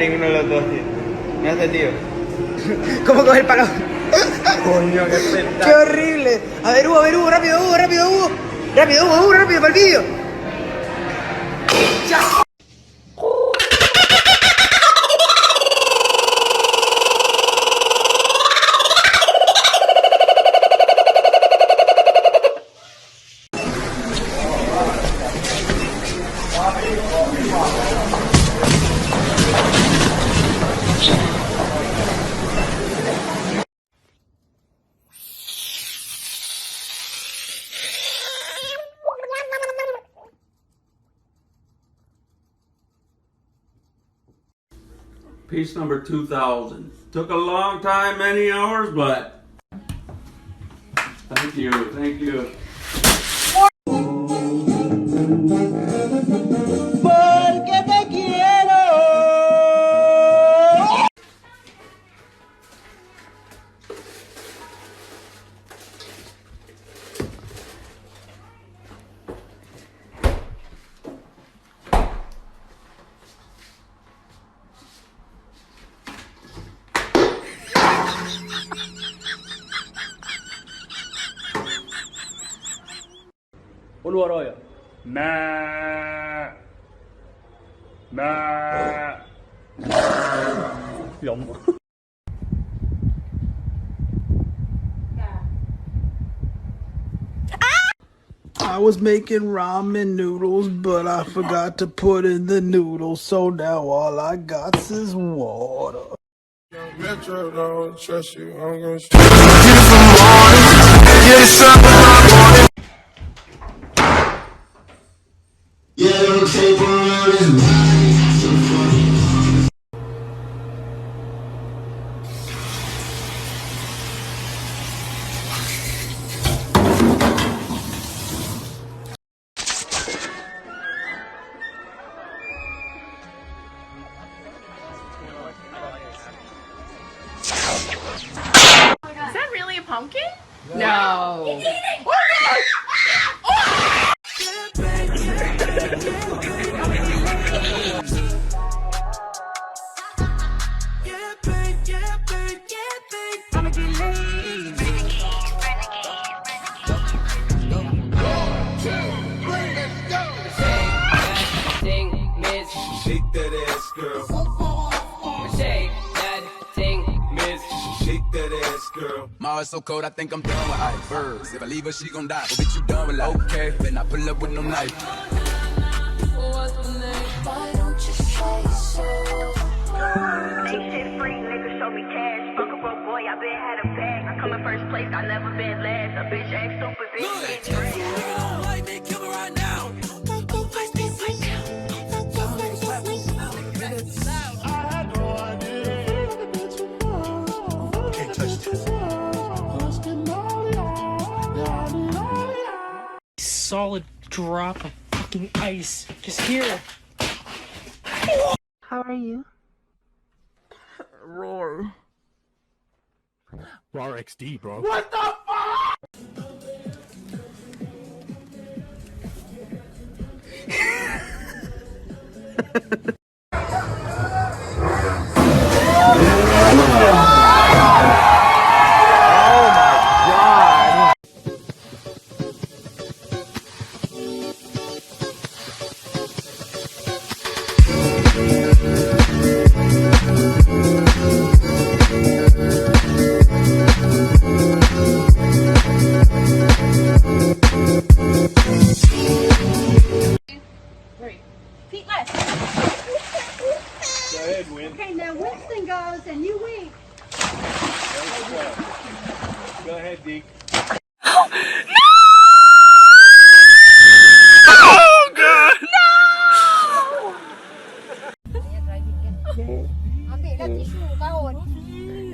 Ninguno de los dos, tío. ¿Me hace, tío? ¿Cómo coge el palo? Coño, qué espectáculo. ¡Qué horrible! A ver, Hugo, rápido, Hugo. Rápido, Hugo, rápido, para el vídeo. ¡Ya! Piece number 2000. Took a long time, many hours, but thank you. Porque te quiero. قول ورايا. يلا. I was making ramen noodles, but I forgot to put in the noodles, so now all I got is water. Metro don't trust you, I'm gonna Is that really a pumpkin? No. shake that ass, girl. Shake that thing, miss. Shake that ass, girl. Ma, it's so cold, I think I'm done with ice. Birds, if I leave her, she gon' die. But bitch, you done with life. Okay, then I pull up with no knife. Why don't you say so? Ain't shit free, nigga, show me cash. Fuck a broke boy, I been had a bag. I come in first place, I never been last. A bitch act stupid, bitch get trash. Nigga don't like me, kill me right now. Can't touch this. Solid drop of fucking ice. Just here. How are you? Roar. Raw XD, bro. What the fuck? Pete, less. Go ahead, Win. Okay, now Winston goes and you wink. Go ahead, Deke.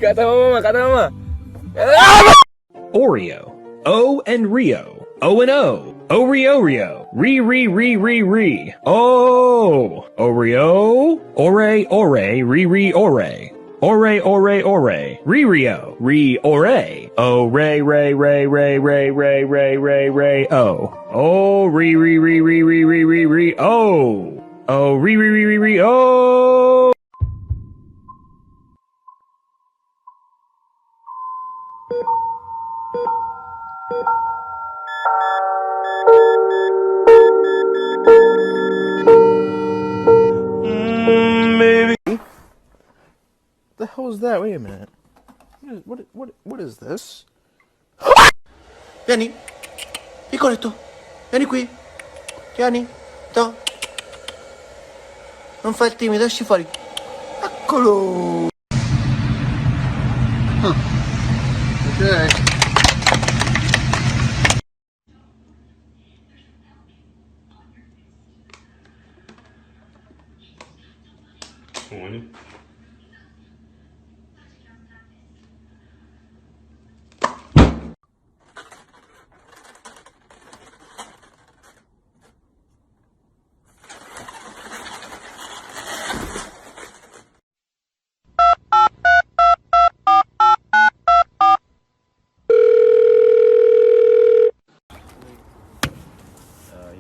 Kata mama. Oreo. O and Rio. O and O. Oreo. Re. Oh. Oreo. Ore. Re. Ore. Ore. Re-rio. Re-ore. Oh, ray. Oh. Oh, re. Oh. Oh, re. Oh. was that? Wait a minute. What is this? Vieni. Piccoletto. Vieni qui. Vieni. Da. Non fai il timido, esci fuori. Eccolo. Ok.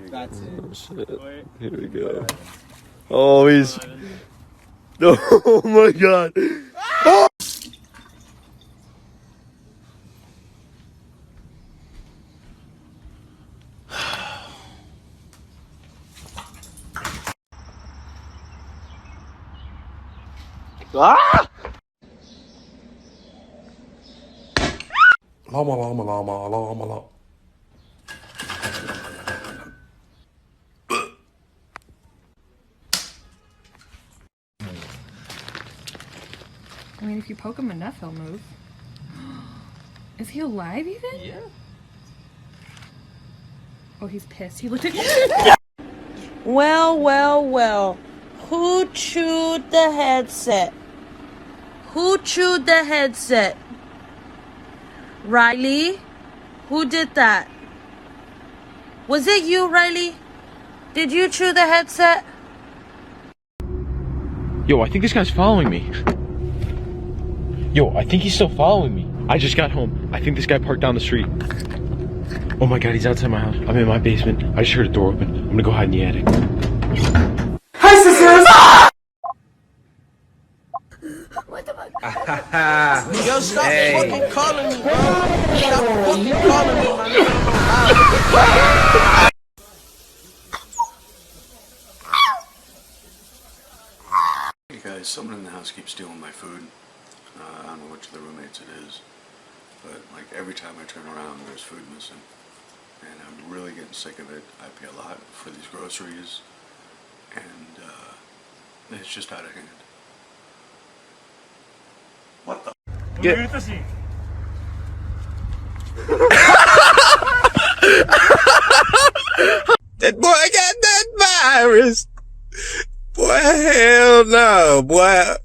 That's it. Oh, shit. Here we go. Oh, he's... Oh my god. Oh! Ah! Llama. I mean, if you poke him enough, he'll move. Is he alive even? Yeah. Oh, he's pissed. He looked at Well. Who chewed the headset? Who chewed the headset? Riley? Who did that? Was it you, Riley? Did you chew the headset? Yo, I think this guy's following me. Yo, I think he's still following me. I just got home. I think this guy parked down the street. Oh my god, he's outside my house. I'm in my basement. I just heard a door open. I'm gonna go hide in the attic. Hi, sisters! What the fuck? Yo, stop fucking calling me, bro. Stop fucking calling me, man. Hey guys, someone in the house keeps stealing my food. I don't know which of the roommates it is, but like every time I turn around there's food missing. And I'm really getting sick of it. I pay a lot for these groceries, and it's just out of hand. What the? That boy got that virus. Boy, hell no, boy.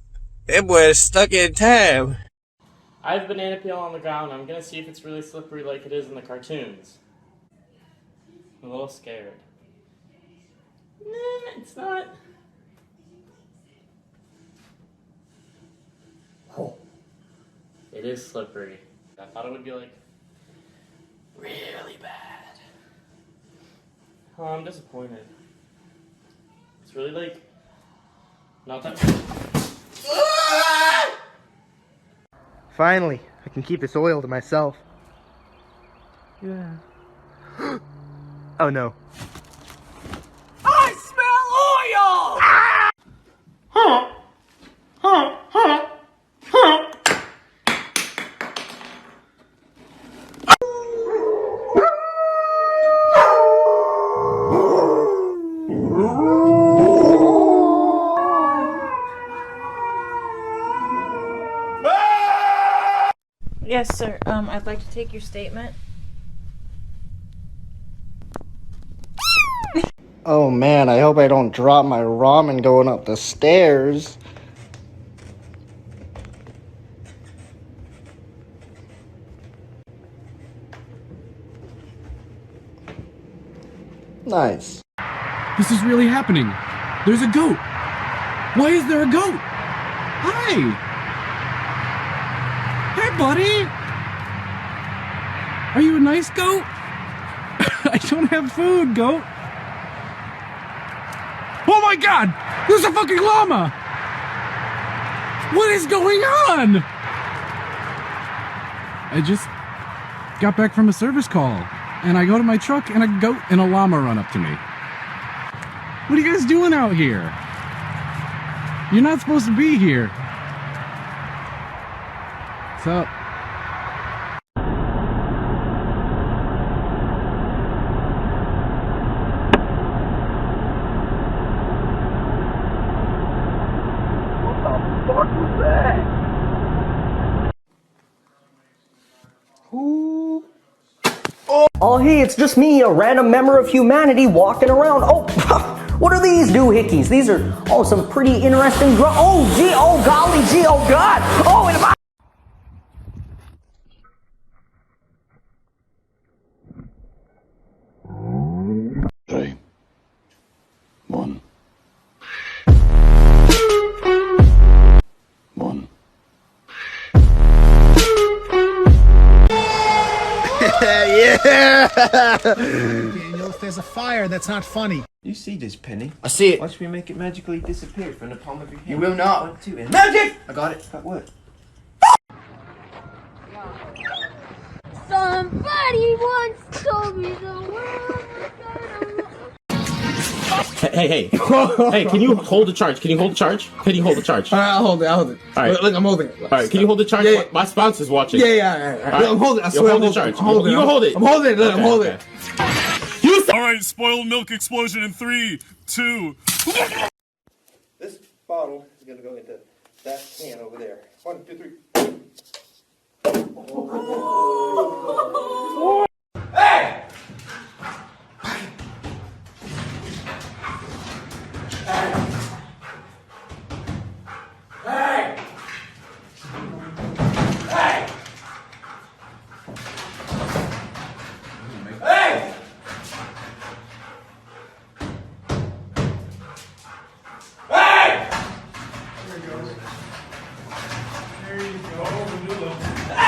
That boy is stuck in time. I have banana peel on the ground. I'm gonna see if it's really slippery like it is in the cartoons. I'm a little scared. Nah, it's not. Oh. It is slippery. I thought it would be like really bad. Oh, I'm disappointed. It's really like not that. Finally, I can keep this oil to myself. Yeah. Oh no. I smell oil! Yes, sir. I'd like to take your statement. Oh man, I hope I don't drop my ramen going up the stairs. Nice. This is really happening. There's a goat. Why is there a goat? Hi. Hey, buddy. Are you a nice goat? I don't have food, goat. Oh my god! There's a fucking llama! What is going on? I just got back from a service call, and I go to my truck, and a goat and a llama run up to me. What are you guys doing out here? You're not supposed to be here. What's up? What was that? Who? Oh, hey, it's just me, a random member of humanity walking around. Oh, what are these doohickeys? These are, some pretty interesting oh, gee, oh, golly, gee, oh, God. Oh, and my... Three. One. One. Yeah! Daniel, if there's a fire, that's not funny. You see this, Penny? I see it. Watch me make it magically disappear from the palm of your hand. You will not. 1, 2, and Magic! I got it. Got what? Somebody once told me the world was gonna... Hey, can you hold the charge? Can you hold the charge? Can you hold the charge? I'll hold it. All right. Look, I'm holding it. All right, can you hold the charge? Yeah. My sponsor's watching. Yeah. All right. I'm holding it. I You're swear holding I'm the charge. I'm holding You it. can hold it. I'm holding it. Look, I'm holding it. Alright, spoiled milk explosion in 3, 2. This bottle is gonna go into that can over there. 1, 2, 3.